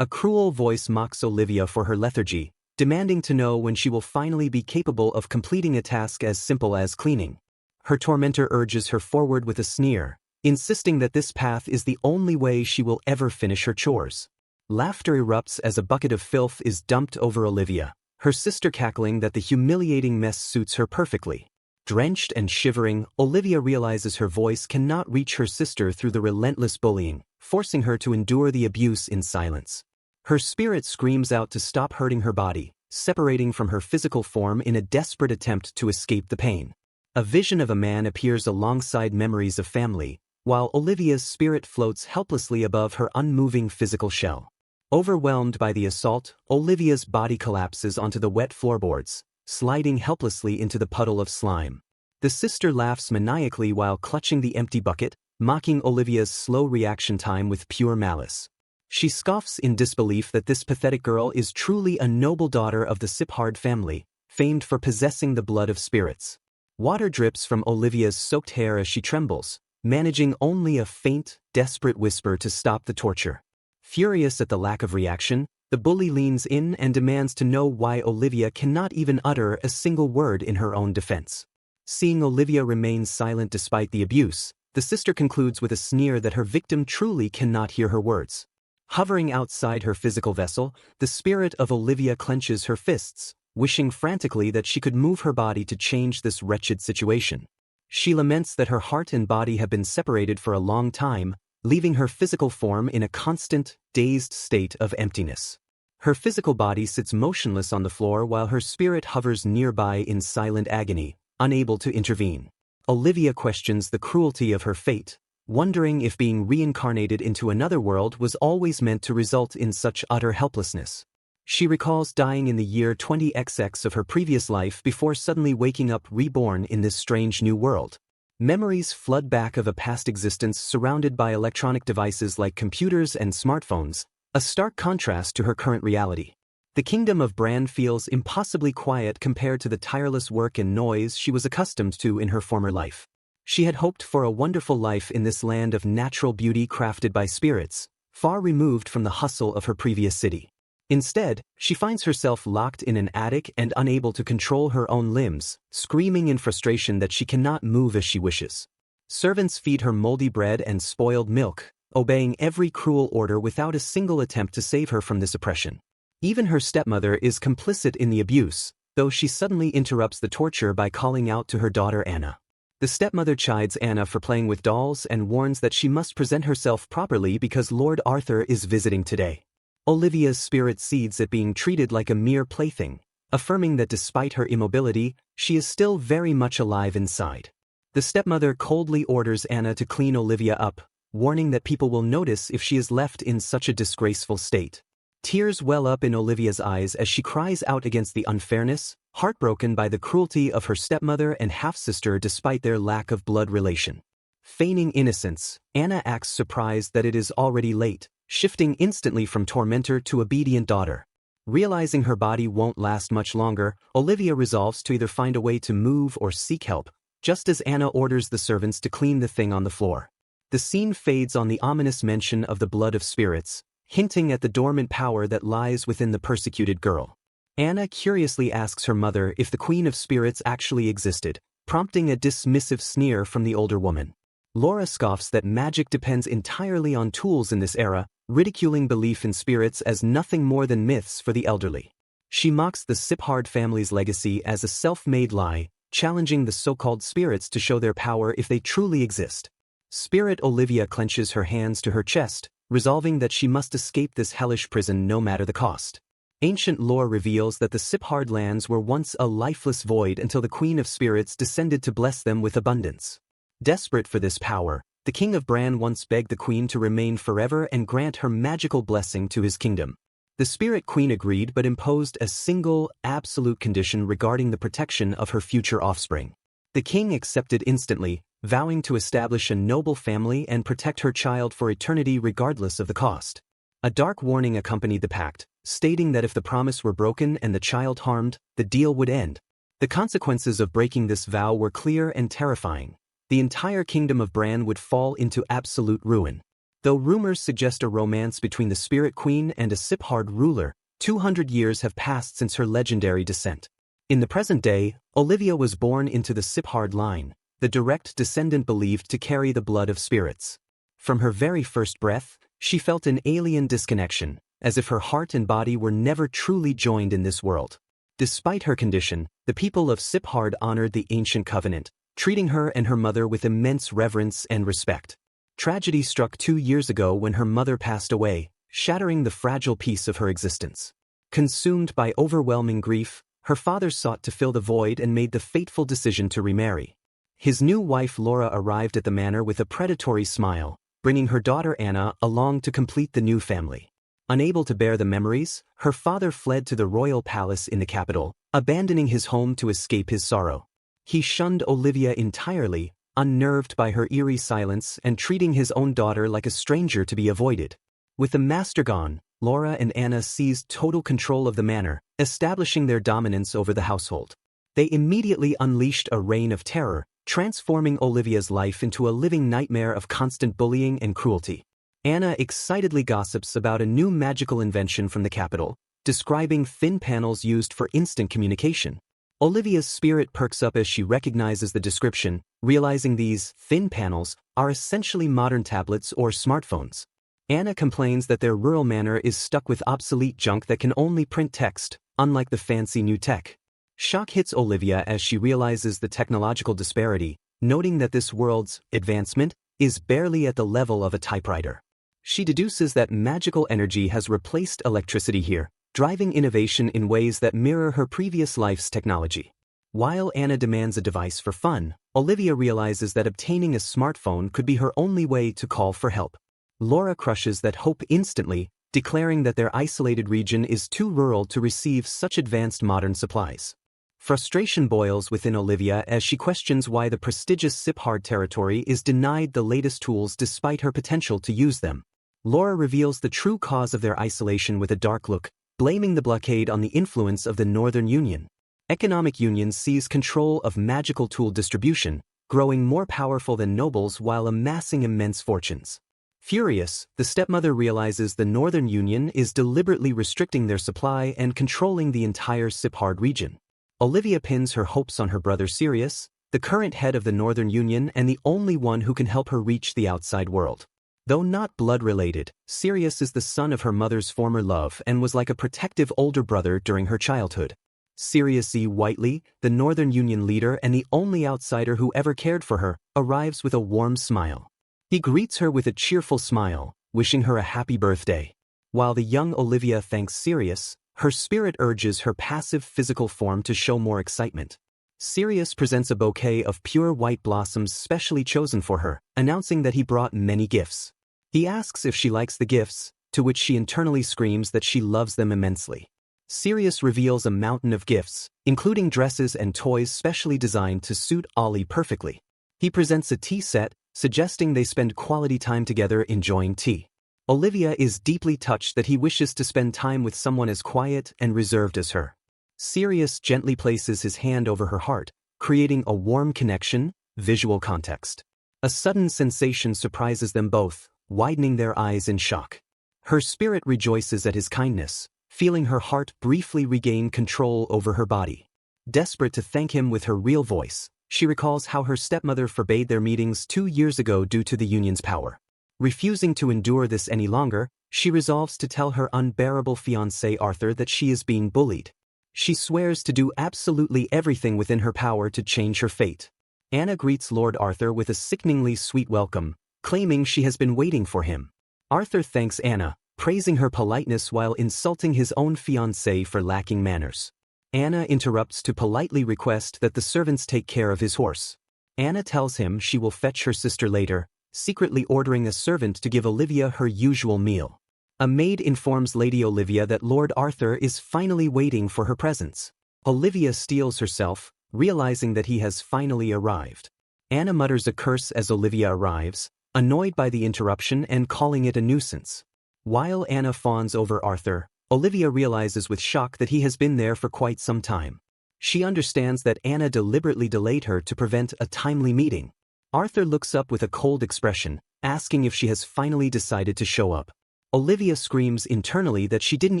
A cruel voice mocks Olivia for her lethargy, demanding to know when she will finally be capable of completing a task as simple as cleaning. Her tormentor urges her forward with a sneer, insisting that this path is the only way she will ever finish her chores. Laughter erupts as a bucket of filth is dumped over Olivia, her sister cackling that the humiliating mess suits her perfectly. Drenched and shivering, Olivia realizes her voice cannot reach her sister through the relentless bullying, forcing her to endure the abuse in silence. Her spirit screams out to stop hurting her body, separating from her physical form in a desperate attempt to escape the pain. A vision of a man appears alongside memories of family, while Olivia's spirit floats helplessly above her unmoving physical shell. Overwhelmed by the assault, Olivia's body collapses onto the wet floorboards, sliding helplessly into the puddle of slime. The sister laughs maniacally while clutching the empty bucket, mocking Olivia's slow reaction time with pure malice. She scoffs in disbelief that this pathetic girl is truly a noble daughter of the Siphard family, famed for possessing the blood of spirits. Water drips from Olivia's soaked hair as she trembles, managing only a faint, desperate whisper to stop the torture. Furious at the lack of reaction, the bully leans in and demands to know why Olivia cannot even utter a single word in her own defense. Seeing Olivia remain silent despite the abuse, the sister concludes with a sneer that her victim truly cannot hear her words. Hovering outside her physical vessel, the spirit of Olivia clenches her fists, wishing frantically that she could move her body to change this wretched situation. She laments that her heart and body have been separated for a long time, leaving her physical form in a constant, dazed state of emptiness. Her physical body sits motionless on the floor while her spirit hovers nearby in silent agony, unable to intervene. Olivia questions the cruelty of her fate, wondering if being reincarnated into another world was always meant to result in such utter helplessness. She recalls dying in the year 20XX of her previous life before suddenly waking up reborn in this strange new world. Memories flood back of a past existence surrounded by electronic devices like computers and smartphones, a stark contrast to her current reality. The kingdom of Bran feels impossibly quiet compared to the tireless work and noise she was accustomed to in her former life. She had hoped for a wonderful life in this land of natural beauty crafted by spirits, far removed from the hustle of her previous city. Instead, she finds herself locked in an attic and unable to control her own limbs, screaming in frustration that she cannot move as she wishes. Servants feed her moldy bread and spoiled milk, obeying every cruel order without a single attempt to save her from this oppression. Even her stepmother is complicit in the abuse, though she suddenly interrupts the torture by calling out to her daughter Anna. The stepmother chides Anna for playing with dolls and warns that she must present herself properly because Lord Arthur is visiting today. Olivia's spirit seethes at being treated like a mere plaything, affirming that despite her immobility, she is still very much alive inside. The stepmother coldly orders Anna to clean Olivia up, warning that people will notice if she is left in such a disgraceful state. Tears well up in Olivia's eyes as she cries out against the unfairness, heartbroken by the cruelty of her stepmother and half-sister despite their lack of blood relation. Feigning innocence, Anna acts surprised that it is already late, shifting instantly from tormentor to obedient daughter. Realizing her body won't last much longer, Olivia resolves to either find a way to move or seek help, just as Anna orders the servants to clean the thing on the floor. The scene fades on the ominous mention of the blood of spirits, hinting at the dormant power that lies within the persecuted girl. Anna curiously asks her mother if the Queen of Spirits actually existed, prompting a dismissive sneer from the older woman. Laura scoffs that magic depends entirely on tools in this era, ridiculing belief in spirits as nothing more than myths for the elderly. She mocks the Siphard family's legacy as a self-made lie, challenging the so-called spirits to show their power if they truly exist. Spirit Olivia clenches her hands to her chest, resolving that she must escape this hellish prison no matter the cost. Ancient lore reveals that the Siphard lands were once a lifeless void until the Queen of Spirits descended to bless them with abundance. Desperate for this power, the King of Bran once begged the Queen to remain forever and grant her magical blessing to his kingdom. The Spirit Queen agreed but imposed a single, absolute condition regarding the protection of her future offspring. The king accepted instantly, vowing to establish a noble family and protect her child for eternity regardless of the cost. A dark warning accompanied the pact, stating that if the promise were broken and the child harmed, the deal would end. The consequences of breaking this vow were clear and terrifying. The entire kingdom of Bran would fall into absolute ruin. Though rumors suggest a romance between the Spirit Queen and a Siphard ruler, 200 years have passed since her legendary descent. In the present day, Olivia was born into the Siphard line, the direct descendant believed to carry the blood of spirits. From her very first breath, she felt an alien disconnection, as if her heart and body were never truly joined in this world. Despite her condition, the people of Siphard honored the ancient covenant, treating her and her mother with immense reverence and respect. Tragedy struck 2 years ago when her mother passed away, shattering the fragile peace of her existence. Consumed by overwhelming grief, her father sought to fill the void and made the fateful decision to remarry. His new wife Laura arrived at the manor with a predatory smile, bringing her daughter Anna along to complete the new family. Unable to bear the memories, her father fled to the royal palace in the capital, abandoning his home to escape his sorrow. He shunned Olivia entirely, unnerved by her eerie silence and treating his own daughter like a stranger to be avoided. With the master gone, Laura and Anna seized total control of the manor, establishing their dominance over the household. They immediately unleashed a reign of terror, transforming Olivia's life into a living nightmare of constant bullying and cruelty. Anna excitedly gossips about a new magical invention from the capital, describing thin panels used for instant communication. Olivia's spirit perks up as she recognizes the description, realizing these thin panels are essentially modern tablets or smartphones. Anna complains that their rural manor is stuck with obsolete junk that can only print text, unlike the fancy new tech. Shock hits Olivia as she realizes the technological disparity, noting that this world's advancement is barely at the level of a typewriter. She deduces that magical energy has replaced electricity here, driving innovation in ways that mirror her previous life's technology. While Anna demands a device for fun, Olivia realizes that obtaining a smartphone could be her only way to call for help. Laura crushes that hope instantly, declaring that their isolated region is too rural to receive such advanced modern supplies. Frustration boils within Olivia as she questions why the prestigious Siphard territory is denied the latest tools despite her potential to use them. Laura reveals the true cause of their isolation with a dark look, blaming the blockade on the influence of the Northern Union. Economic unions seize control of magical tool distribution, growing more powerful than nobles while amassing immense fortunes. Furious, the stepmother realizes the Northern Union is deliberately restricting their supply and controlling the entire Siphard region. Olivia pins her hopes on her brother Sirius, the current head of the Northern Union and the only one who can help her reach the outside world. Though not blood-related, Sirius is the son of her mother's former love and was like a protective older brother during her childhood. Sirius E. Whiteley, the Northern Union leader and the only outsider who ever cared for her, arrives with a warm smile. He greets her with a cheerful smile, wishing her a happy birthday. While the young Olivia thanks Sirius, her spirit urges her passive physical form to show more excitement. Sirius presents a bouquet of pure white blossoms specially chosen for her, announcing that he brought many gifts. He asks if she likes the gifts, to which she internally screams that she loves them immensely. Sirius reveals a mountain of gifts, including dresses and toys specially designed to suit Ollie perfectly. He presents a tea set, suggesting they spend quality time together enjoying tea. Olivia is deeply touched that he wishes to spend time with someone as quiet and reserved as her. Sirius gently places his hand over her heart, creating a warm connection, visual context. A sudden sensation surprises them both, widening their eyes in shock. Her spirit rejoices at his kindness, feeling her heart briefly regain control over her body. Desperate to thank him with her real voice, she recalls how her stepmother forbade their meetings 2 years ago due to the union's power. Refusing to endure this any longer, she resolves to tell her unbearable fiancé Arthur that she is being bullied. She swears to do absolutely everything within her power to change her fate. Anna greets Lord Arthur with a sickeningly sweet welcome, claiming she has been waiting for him. Arthur thanks Anna, praising her politeness while insulting his own fiancée for lacking manners. Anna interrupts to politely request that the servants take care of his horse. Anna tells him she will fetch her sister later, secretly ordering a servant to give Olivia her usual meal. A maid informs Lady Olivia that Lord Arthur is finally waiting for her presence. Olivia steels herself, realizing that he has finally arrived. Anna mutters a curse as Olivia arrives, annoyed by the interruption and calling it a nuisance. While Anna fawns over Arthur, Olivia realizes with shock that he has been there for quite some time. She understands that Anna deliberately delayed her to prevent a timely meeting. Arthur looks up with a cold expression, asking if she has finally decided to show up. Olivia screams internally that she didn't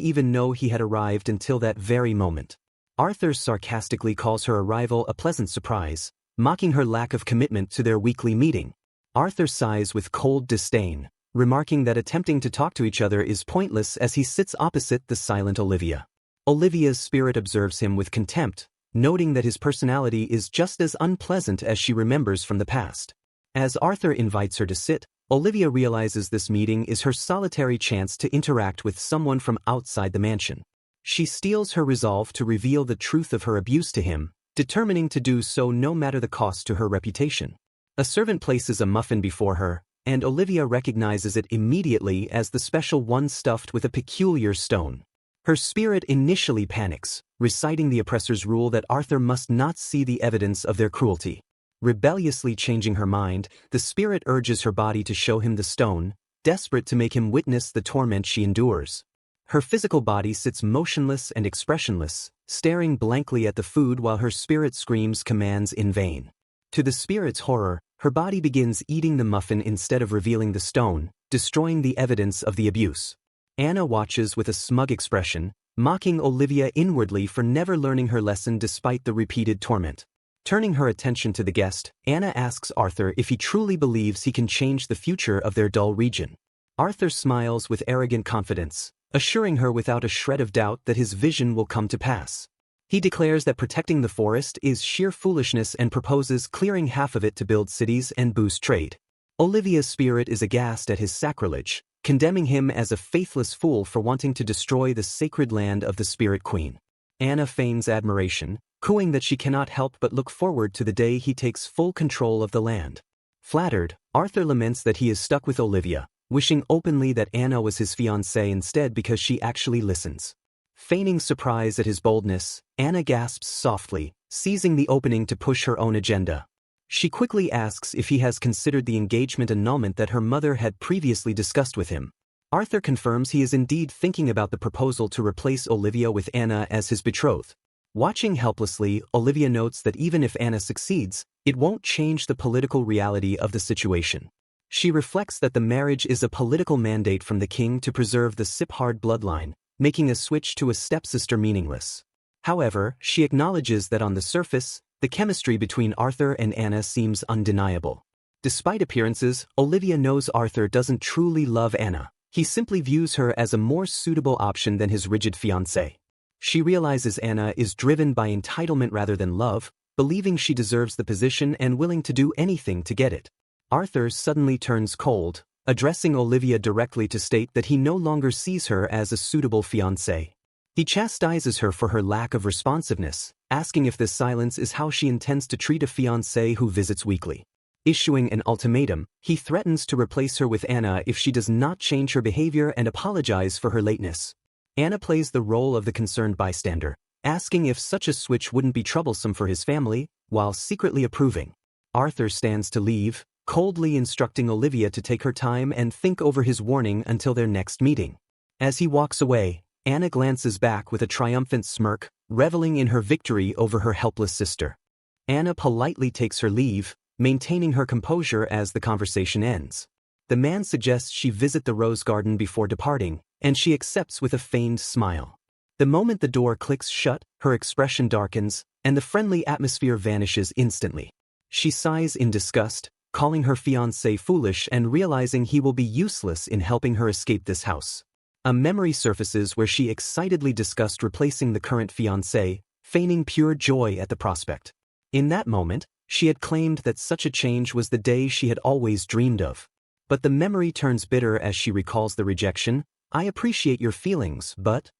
even know he had arrived until that very moment. Arthur sarcastically calls her arrival a pleasant surprise, mocking her lack of commitment to their weekly meeting. Arthur sighs with cold disdain, remarking that attempting to talk to each other is pointless as he sits opposite the silent Olivia. Olivia's spirit observes him with contempt, noting that his personality is just as unpleasant as she remembers from the past. As Arthur invites her to sit, Olivia realizes this meeting is her solitary chance to interact with someone from outside the mansion. She steels her resolve to reveal the truth of her abuse to him, determining to do so no matter the cost to her reputation. A servant places a muffin before her, and Olivia recognizes it immediately as the special one stuffed with a peculiar stone. Her spirit initially panics, reciting the oppressor's rule that Arthur must not see the evidence of their cruelty. Rebelliously changing her mind, the spirit urges her body to show him the stone, desperate to make him witness the torment she endures. Her physical body sits motionless and expressionless, staring blankly at the food while her spirit screams commands in vain. To the spirit's horror, her body begins eating the muffin instead of revealing the stone, destroying the evidence of the abuse. Anna watches with a smug expression, mocking Olivia inwardly for never learning her lesson despite the repeated torment. Turning her attention to the guest, Anna asks Arthur if he truly believes he can change the future of their dull region. Arthur smiles with arrogant confidence, assuring her without a shred of doubt that his vision will come to pass. He declares that protecting the forest is sheer foolishness and proposes clearing half of it to build cities and boost trade. Olivia's spirit is aghast at his sacrilege, condemning him as a faithless fool for wanting to destroy the sacred land of the Spirit Queen. Anna feigns admiration, cooing that she cannot help but look forward to the day he takes full control of the land. Flattered, Arthur laments that he is stuck with Olivia, wishing openly that Anna was his fiancée instead because she actually listens. Feigning surprise at his boldness, Anna gasps softly, seizing the opening to push her own agenda. She quickly asks if he has considered the engagement annulment that her mother had previously discussed with him. Arthur confirms he is indeed thinking about the proposal to replace Olivia with Anna as his betrothed. Watching helplessly, Olivia notes that even if Anna succeeds, it won't change the political reality of the situation. She reflects that the marriage is a political mandate from the king to preserve the Siphard bloodline, making a switch to a stepsister meaningless. However, she acknowledges that on the surface, the chemistry between Arthur and Anna seems undeniable. Despite appearances, Olivia knows Arthur doesn't truly love Anna. He simply views her as a more suitable option than his rigid fiancée. She realizes Anna is driven by entitlement rather than love, believing she deserves the position and willing to do anything to get it. Arthur suddenly turns cold, addressing Olivia directly to state that he no longer sees her as a suitable fiancée. He chastises her for her lack of responsiveness, asking if this silence is how she intends to treat a fiancé who visits weekly. Issuing an ultimatum, he threatens to replace her with Anna if she does not change her behavior and apologize for her lateness. Anna plays the role of the concerned bystander, asking if such a switch wouldn't be troublesome for his family, while secretly approving. Arthur stands to leave, coldly instructing Olivia to take her time and think over his warning until their next meeting. As he walks away, Anna glances back with a triumphant smirk, reveling in her victory over her helpless sister. Anna politely takes her leave, maintaining her composure as the conversation ends. The man suggests she visit the rose garden before departing, and she accepts with a feigned smile. The moment the door clicks shut, her expression darkens, and the friendly atmosphere vanishes instantly. She sighs in disgust, calling her fiancé foolish and realizing he will be useless in helping her escape this house. A memory surfaces where she excitedly discussed replacing the current fiancé, feigning pure joy at the prospect. In that moment, she had claimed that such a change was the day she had always dreamed of. But the memory turns bitter as she recalls the rejection. "I appreciate your feelings, but..."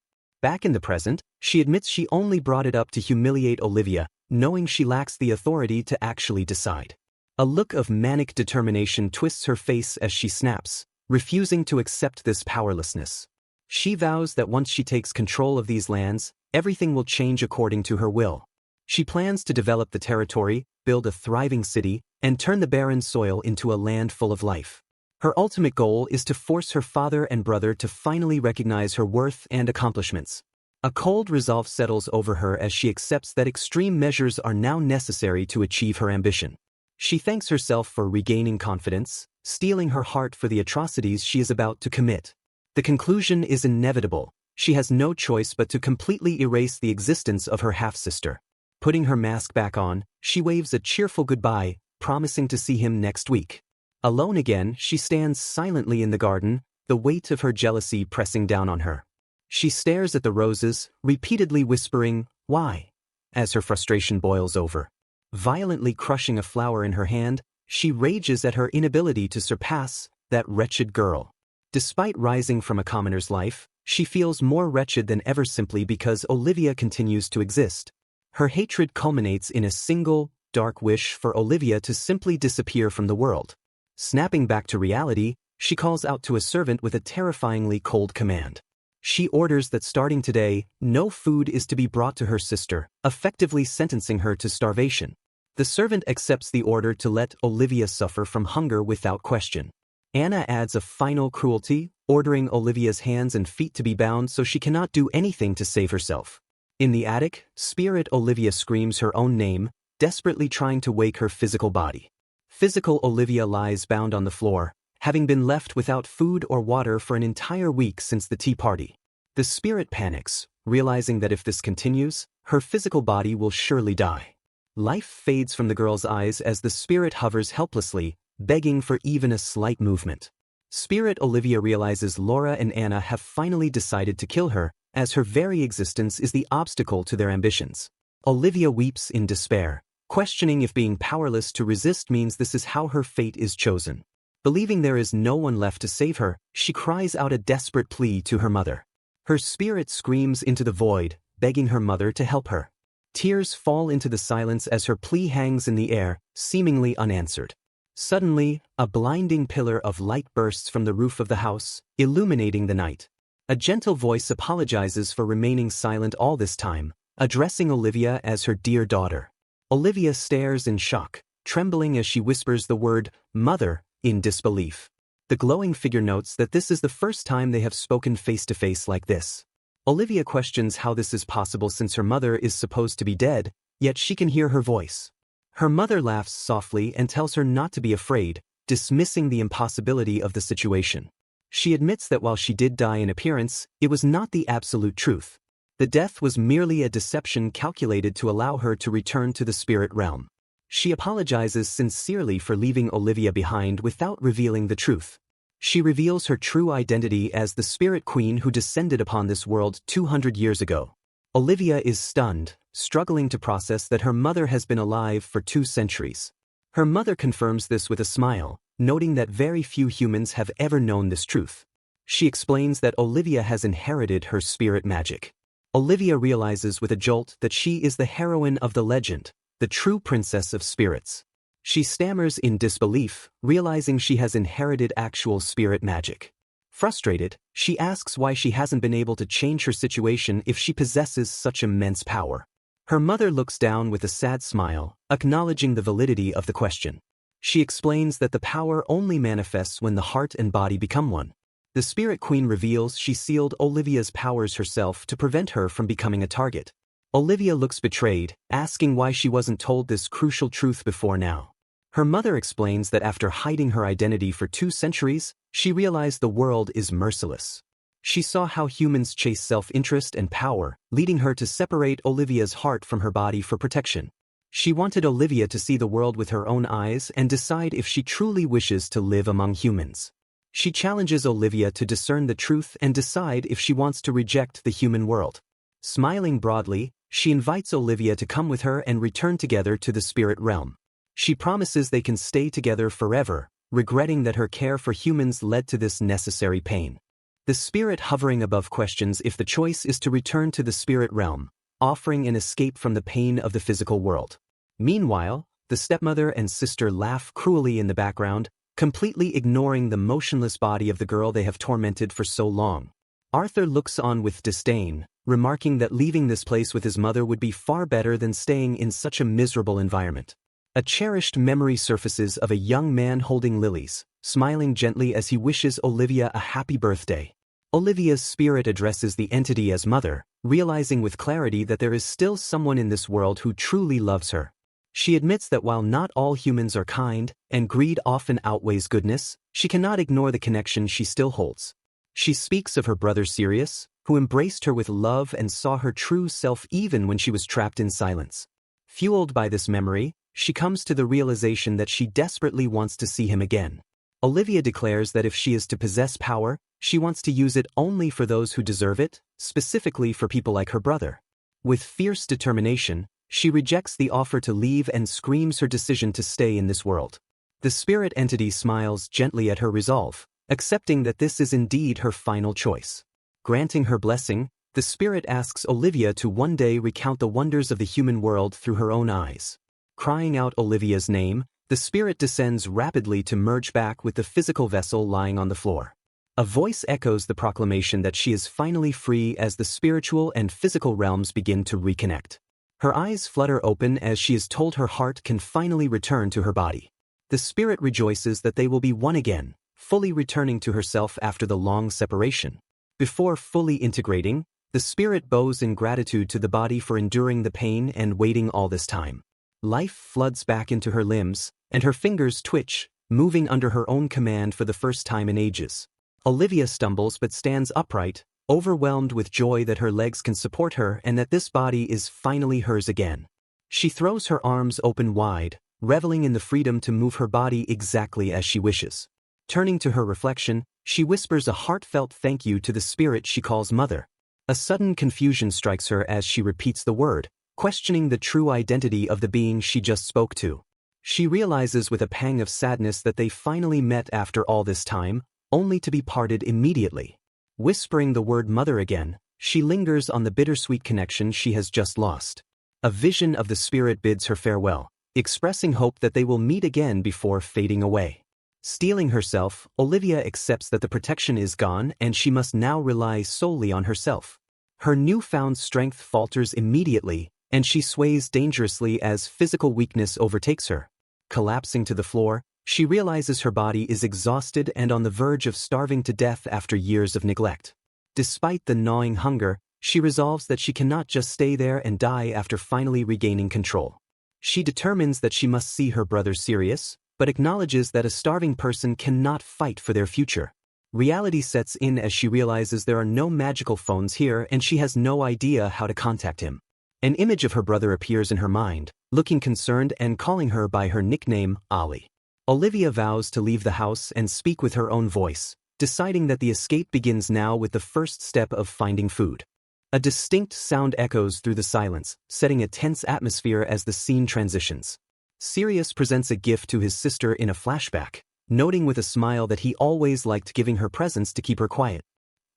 Back in the present, she admits she only brought it up to humiliate Olivia, knowing she lacks the authority to actually decide. A look of manic determination twists her face as she snaps, refusing to accept this powerlessness. She vows that once she takes control of these lands, everything will change according to her will. She plans to develop the territory, build a thriving city, and turn the barren soil into a land full of life. Her ultimate goal is to force her father and brother to finally recognize her worth and accomplishments. A cold resolve settles over her as she accepts that extreme measures are now necessary to achieve her ambition. She thanks herself for regaining confidence, stealing her heart for the atrocities she is about to commit. The conclusion is inevitable. She has no choice but to completely erase the existence of her half-sister. Putting her mask back on, she waves a cheerful goodbye, promising to see him next week. Alone again, she stands silently in the garden, the weight of her jealousy pressing down on her. She stares at the roses, repeatedly whispering, "Why?" as her frustration boils over. Violently crushing a flower in her hand, she rages at her inability to surpass that wretched girl. Despite rising from a commoner's life, she feels more wretched than ever simply because Olivia continues to exist. Her hatred culminates in a single, dark wish for Olivia to simply disappear from the world. Snapping back to reality, she calls out to a servant with a terrifyingly cold command. She orders that starting today, no food is to be brought to her sister, effectively sentencing her to starvation. The servant accepts the order to let Olivia suffer from hunger without question. Anna adds a final cruelty, ordering Olivia's hands and feet to be bound so she cannot do anything to save herself. In the attic, Spirit Olivia screams her own name, desperately trying to wake her physical body. Physical Olivia lies bound on the floor, having been left without food or water for an entire week since the tea party. The spirit panics, realizing that if this continues, her physical body will surely die. Life fades from the girl's eyes as the spirit hovers helplessly, begging for even a slight movement. Spirit Olivia realizes Laura and Anna have finally decided to kill her, as her very existence is the obstacle to their ambitions. Olivia weeps in despair, questioning if being powerless to resist means this is how her fate is chosen. Believing there is no one left to save her, she cries out a desperate plea to her mother. Her spirit screams into the void, begging her mother to help her. Tears fall into the silence as her plea hangs in the air, seemingly unanswered. Suddenly, a blinding pillar of light bursts from the roof of the house, illuminating the night. A gentle voice apologizes for remaining silent all this time, addressing Olivia as her dear daughter. Olivia stares in shock, trembling as she whispers the word, "Mother," in disbelief. The glowing figure notes that this is the first time they have spoken face-to-face like this. Olivia questions how this is possible since her mother is supposed to be dead, yet she can hear her voice. Her mother laughs softly and tells her not to be afraid, dismissing the impossibility of the situation. She admits that while she did die in appearance, it was not the absolute truth. The death was merely a deception calculated to allow her to return to the spirit realm. She apologizes sincerely for leaving Olivia behind without revealing the truth. She reveals her true identity as the spirit queen who descended upon this world 200 years ago. Olivia is stunned, struggling to process that her mother has been alive for 2 centuries. Her mother confirms this with a smile, noting that very few humans have ever known this truth. She explains that Olivia has inherited her spirit magic. Olivia realizes with a jolt that she is the heroine of the legend, the true princess of spirits. She stammers in disbelief, realizing she has inherited actual spirit magic. Frustrated, she asks why she hasn't been able to change her situation if she possesses such immense power. Her mother looks down with a sad smile, acknowledging the validity of the question. She explains that the power only manifests when the heart and body become one. The Spirit Queen reveals she sealed Olivia's powers herself to prevent her from becoming a target. Olivia looks betrayed, asking why she wasn't told this crucial truth before now. Her mother explains that after hiding her identity for 2 centuries, she realized the world is merciless. She saw how humans chase self-interest and power, leading her to separate Olivia's heart from her body for protection. She wanted Olivia to see the world with her own eyes and decide if she truly wishes to live among humans. She challenges Olivia to discern the truth and decide if she wants to reject the human world. Smiling broadly, she invites Olivia to come with her and return together to the spirit realm. She promises they can stay together forever, regretting that her care for humans led to this necessary pain. The spirit hovering above questions if the choice is to return to the spirit realm, offering an escape from the pain of the physical world. Meanwhile, the stepmother and sister laugh cruelly in the background, completely ignoring the motionless body of the girl they have tormented for so long. Arthur looks on with disdain, remarking that leaving this place with his mother would be far better than staying in such a miserable environment. A cherished memory surfaces of a young man holding lilies, smiling gently as he wishes Olivia a happy birthday. Olivia's spirit addresses the entity as mother, realizing with clarity that there is still someone in this world who truly loves her. She admits that while not all humans are kind, and greed often outweighs goodness, she cannot ignore the connection she still holds. She speaks of her brother Sirius, who embraced her with love and saw her true self even when she was trapped in silence. Fueled by this memory, she comes to the realization that she desperately wants to see him again. Olivia declares that if she is to possess power, she wants to use it only for those who deserve it, specifically for people like her brother. With fierce determination, she rejects the offer to leave and screams her decision to stay in this world. The spirit entity smiles gently at her resolve, accepting that this is indeed her final choice. Granting her blessing, the spirit asks Olivia to one day recount the wonders of the human world through her own eyes. Crying out Olivia's name, the spirit descends rapidly to merge back with the physical vessel lying on the floor. A voice echoes the proclamation that she is finally free as the spiritual and physical realms begin to reconnect. Her eyes flutter open as she is told her heart can finally return to her body. The spirit rejoices that they will be one again, fully returning to herself after the long separation. Before fully integrating, the spirit bows in gratitude to the body for enduring the pain and waiting all this time. Life floods back into her limbs, and her fingers twitch, moving under her own command for the first time in ages. Olivia stumbles but stands upright, overwhelmed with joy that her legs can support her and that this body is finally hers again. She throws her arms open wide, reveling in the freedom to move her body exactly as she wishes. Turning to her reflection, she whispers a heartfelt thank you to the spirit she calls Mother. A sudden confusion strikes her as she repeats the word, questioning the true identity of the being she just spoke to. She realizes with a pang of sadness that they finally met after all this time, only to be parted immediately. Whispering the word Mother again, she lingers on the bittersweet connection she has just lost. A vision of the spirit bids her farewell, expressing hope that they will meet again before fading away. Steeling herself, Olivia accepts that the protection is gone and she must now rely solely on herself. Her newfound strength falters immediately, and she sways dangerously as physical weakness overtakes her. Collapsing to the floor, she realizes her body is exhausted and on the verge of starving to death after years of neglect. Despite the gnawing hunger, she resolves that she cannot just stay there and die after finally regaining control. She determines that she must see her brother Sirius, but acknowledges that a starving person cannot fight for their future. Reality sets in as she realizes there are no magical phones here and she has no idea how to contact him. An image of her brother appears in her mind, looking concerned and calling her by her nickname, Ollie. Olivia vows to leave the house and speak with her own voice, deciding that the escape begins now with the first step of finding food. A distinct sound echoes through the silence, setting a tense atmosphere as the scene transitions. Sirius presents a gift to his sister in a flashback, noting with a smile that he always liked giving her presents to keep her quiet.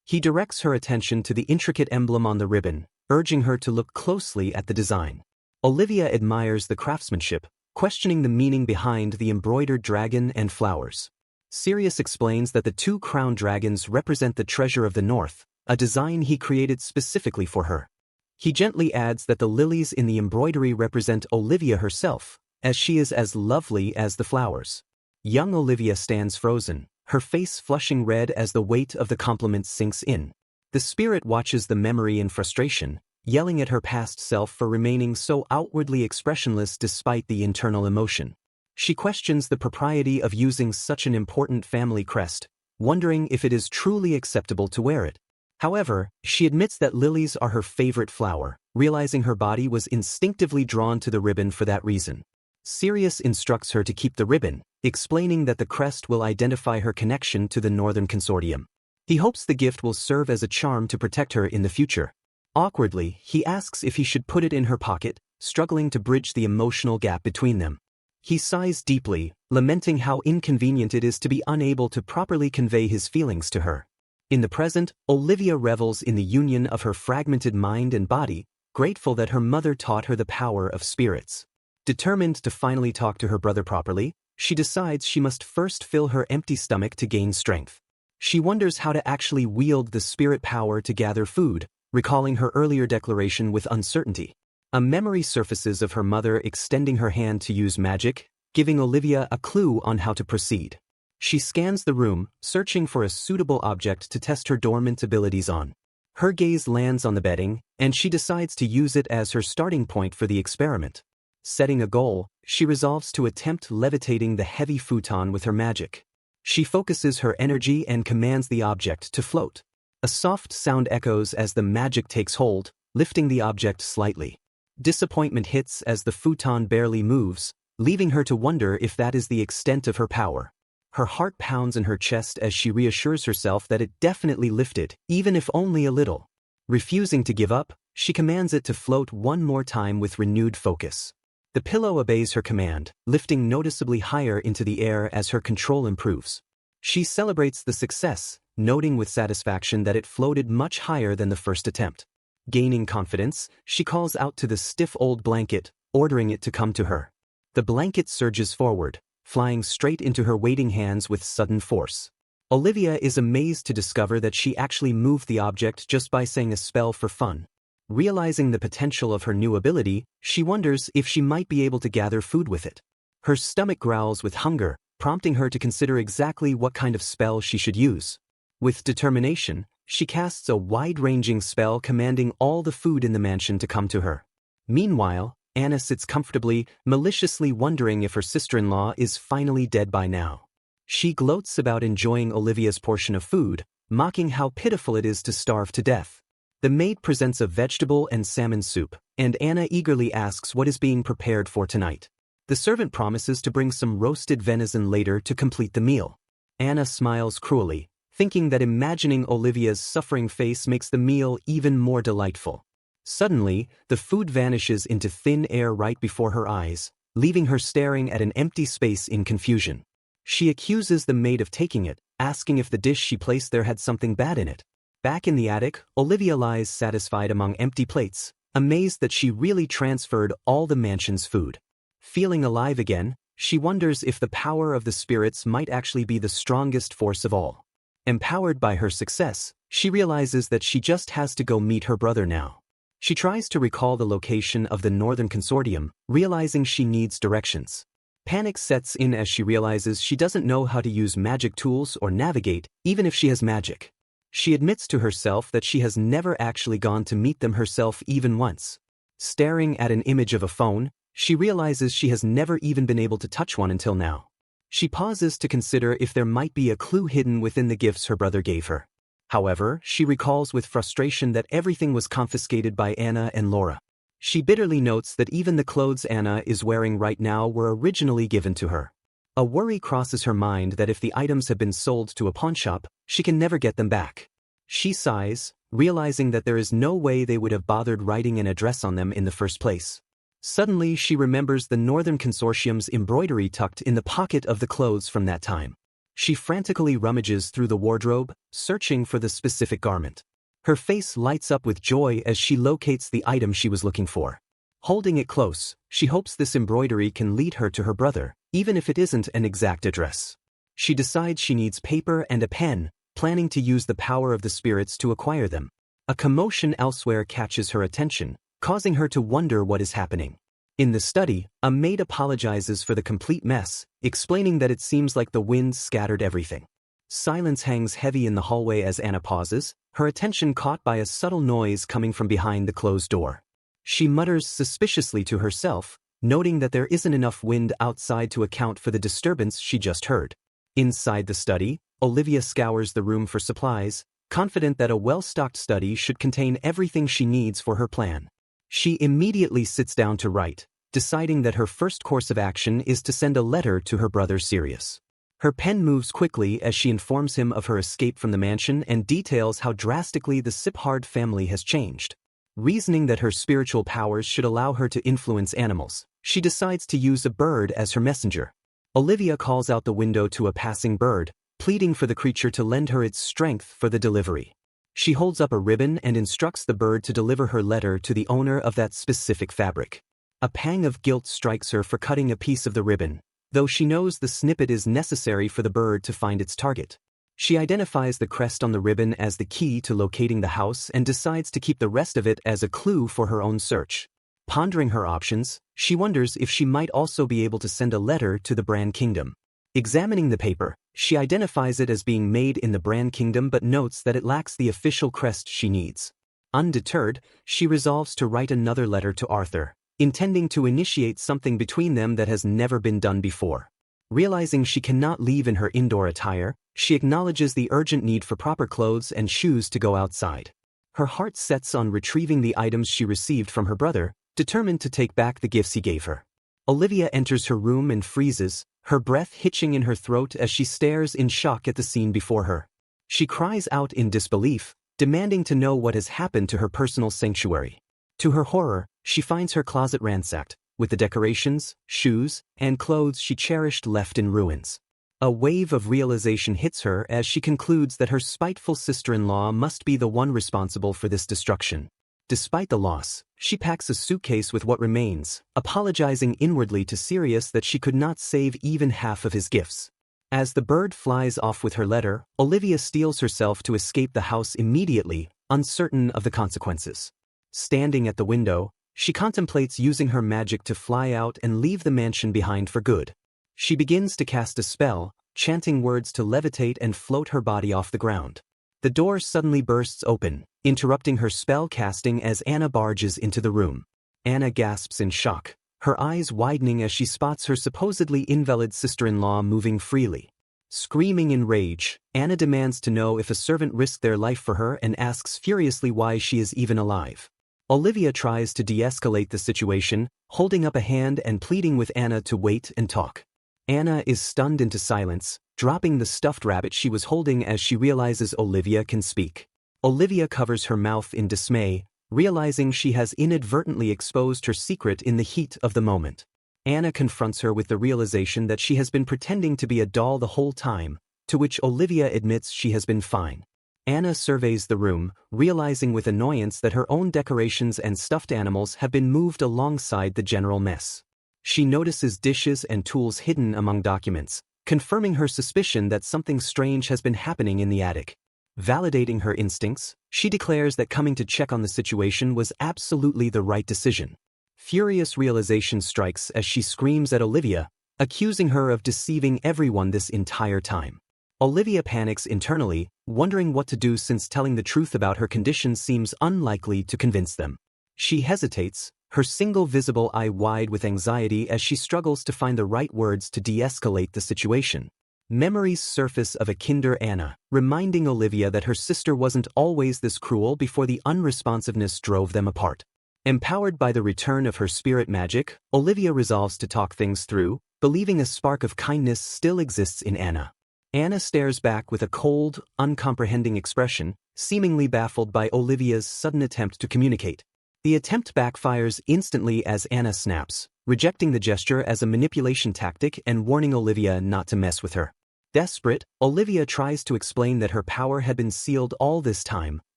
He directs her attention to the intricate emblem on the ribbon, urging her to look closely at the design. Olivia admires the craftsmanship, questioning the meaning behind the embroidered dragon and flowers. Sirius explains that the two crowned dragons represent the treasure of the north, a design he created specifically for her. He gently adds that the lilies in the embroidery represent Olivia herself, as she is as lovely as the flowers. Young Olivia stands frozen, her face flushing red as the weight of the compliment sinks in. The spirit watches the memory in frustration, yelling at her past self for remaining so outwardly expressionless despite the internal emotion. She questions the propriety of using such an important family crest, wondering if it is truly acceptable to wear it. However, she admits that lilies are her favorite flower, realizing her body was instinctively drawn to the ribbon for that reason. Sirius instructs her to keep the ribbon, explaining that the crest will identify her connection to the Northern Consortium. He hopes the gift will serve as a charm to protect her in the future. Awkwardly, he asks if he should put it in her pocket, struggling to bridge the emotional gap between them. He sighs deeply, lamenting how inconvenient it is to be unable to properly convey his feelings to her. In the present, Olivia revels in the union of her fragmented mind and body, grateful that her mother taught her the power of spirits. Determined to finally talk to her brother properly, she decides she must first fill her empty stomach to gain strength. She wonders how to actually wield the spirit power to gather food, recalling her earlier declaration with uncertainty. A memory surfaces of her mother extending her hand to use magic, giving Olivia a clue on how to proceed. She scans the room, searching for a suitable object to test her dormant abilities on. Her gaze lands on the bedding, and she decides to use it as her starting point for the experiment. Setting a goal, she resolves to attempt levitating the heavy futon with her magic. She focuses her energy and commands the object to float. A soft sound echoes as the magic takes hold, lifting the object slightly. Disappointment hits as the futon barely moves, leaving her to wonder if that is the extent of her power. Her heart pounds in her chest as she reassures herself that it definitely lifted, even if only a little. Refusing to give up, she commands it to float one more time with renewed focus. The pillow obeys her command, lifting noticeably higher into the air as her control improves. She celebrates the success, noting with satisfaction that it floated much higher than the first attempt. Gaining confidence, she calls out to the stiff old blanket, ordering it to come to her. The blanket surges forward, flying straight into her waiting hands with sudden force. Olivia is amazed to discover that she actually moved the object just by saying a spell for fun. Realizing the potential of her new ability, she wonders if she might be able to gather food with it. Her stomach growls with hunger, prompting her to consider exactly what kind of spell she should use. With determination, she casts a wide-ranging spell commanding all the food in the mansion to come to her. Meanwhile, Anna sits comfortably, maliciously wondering if her sister-in-law is finally dead by now. She gloats about enjoying Olivia's portion of food, mocking how pitiful it is to starve to death. The maid presents a vegetable and salmon soup, and Anna eagerly asks what is being prepared for tonight. The servant promises to bring some roasted venison later to complete the meal. Anna smiles cruelly, thinking that imagining Olivia's suffering face makes the meal even more delightful. Suddenly, the food vanishes into thin air right before her eyes, leaving her staring at an empty space in confusion. She accuses the maid of taking it, asking if the dish she placed there had something bad in it. Back in the attic, Olivia lies satisfied among empty plates, amazed that she really transferred all the mansion's food. Feeling alive again, she wonders if the power of the spirits might actually be the strongest force of all. Empowered by her success, she realizes that she just has to go meet her brother now. She tries to recall the location of the Northern Consortium, realizing she needs directions. Panic sets in as she realizes she doesn't know how to use magic tools or navigate, even if she has magic. She admits to herself that she has never actually gone to meet them herself even once. Staring at an image of a phone, she realizes she has never even been able to touch one until now. She pauses to consider if there might be a clue hidden within the gifts her brother gave her. However, she recalls with frustration that everything was confiscated by Anna and Laura. She bitterly notes that even the clothes Anna is wearing right now were originally given to her. A worry crosses her mind that if the items have been sold to a pawnshop, she can never get them back. She sighs, realizing that there is no way they would have bothered writing an address on them in the first place. Suddenly, she remembers the Northern Consortium's embroidery tucked in the pocket of the clothes from that time. She frantically rummages through the wardrobe, searching for the specific garment. Her face lights up with joy as she locates the item she was looking for. Holding it close, she hopes this embroidery can lead her to her brother, even if it isn't an exact address. She decides she needs paper and a pen, planning to use the power of the spirits to acquire them. A commotion elsewhere catches her attention, causing her to wonder what is happening. In the study, a maid apologizes for the complete mess, explaining that it seems like the wind scattered everything. Silence hangs heavy in the hallway as Anna pauses, her attention caught by a subtle noise coming from behind the closed door. She mutters suspiciously to herself, noting that there isn't enough wind outside to account for the disturbance she just heard. Inside the study, Olivia scours the room for supplies, confident that a well-stocked study should contain everything she needs for her plan. She immediately sits down to write, deciding that her first course of action is to send a letter to her brother Sirius. Her pen moves quickly as she informs him of her escape from the mansion and details how drastically the Siphard family has changed. Reasoning that her spiritual powers should allow her to influence animals, she decides to use a bird as her messenger. Olivia calls out the window to a passing bird, pleading for the creature to lend her its strength for the delivery. She holds up a ribbon and instructs the bird to deliver her letter to the owner of that specific fabric. A pang of guilt strikes her for cutting a piece of the ribbon, though she knows the snippet is necessary for the bird to find its target. She identifies the crest on the ribbon as the key to locating the house and decides to keep the rest of it as a clue for her own search. Pondering her options, she wonders if she might also be able to send a letter to the Bran Kingdom. Examining the paper, she identifies it as being made in the Bran Kingdom but notes that it lacks the official crest she needs. Undeterred, she resolves to write another letter to Arthur, intending to initiate something between them that has never been done before. Realizing she cannot leave in her indoor attire, she acknowledges the urgent need for proper clothes and shoes to go outside. Her heart sets on retrieving the items she received from her brother, determined to take back the gifts he gave her. Olivia enters her room and freezes, her breath hitching in her throat as she stares in shock at the scene before her. She cries out in disbelief, demanding to know what has happened to her personal sanctuary. To her horror, she finds her closet ransacked, with the decorations, shoes, and clothes she cherished left in ruins. A wave of realization hits her as she concludes that her spiteful sister-in-law must be the one responsible for this destruction. Despite the loss, she packs a suitcase with what remains, apologizing inwardly to Sirius that she could not save even half of his gifts. As the bird flies off with her letter, Olivia steels herself to escape the house immediately, uncertain of the consequences. Standing at the window, she contemplates using her magic to fly out and leave the mansion behind for good. She begins to cast a spell, chanting words to levitate and float her body off the ground. The door suddenly bursts open, interrupting her spell casting as Anna barges into the room. Anna gasps in shock, her eyes widening as she spots her supposedly invalid sister-in-law moving freely. Screaming in rage, Anna demands to know if a servant risked their life for her and asks furiously why she is even alive. Olivia tries to de-escalate the situation, holding up a hand and pleading with Anna to wait and talk. Anna is stunned into silence, dropping the stuffed rabbit she was holding as she realizes Olivia can speak. Olivia covers her mouth in dismay, realizing she has inadvertently exposed her secret in the heat of the moment. Anna confronts her with the realization that she has been pretending to be a doll the whole time, to which Olivia admits she has been fine. Anna surveys the room, realizing with annoyance that her own decorations and stuffed animals have been moved alongside the general mess. She notices dishes and tools hidden among documents, confirming her suspicion that something strange has been happening in the attic. Validating her instincts, she declares that coming to check on the situation was absolutely the right decision. Furious realization strikes as she screams at Olivia, accusing her of deceiving everyone this entire time. Olivia panics internally, wondering what to do since telling the truth about her condition seems unlikely to convince them. She hesitates, her single visible eye wide with anxiety as she struggles to find the right words to de-escalate the situation. Memories surface of a kinder Anna, reminding Olivia that her sister wasn't always this cruel before the unresponsiveness drove them apart. Empowered by the return of her spirit magic, Olivia resolves to talk things through, believing a spark of kindness still exists in Anna. Anna stares back with a cold, uncomprehending expression, seemingly baffled by Olivia's sudden attempt to communicate. The attempt backfires instantly as Anna snaps, rejecting the gesture as a manipulation tactic and warning Olivia not to mess with her. Desperate, Olivia tries to explain that her power had been sealed all this time,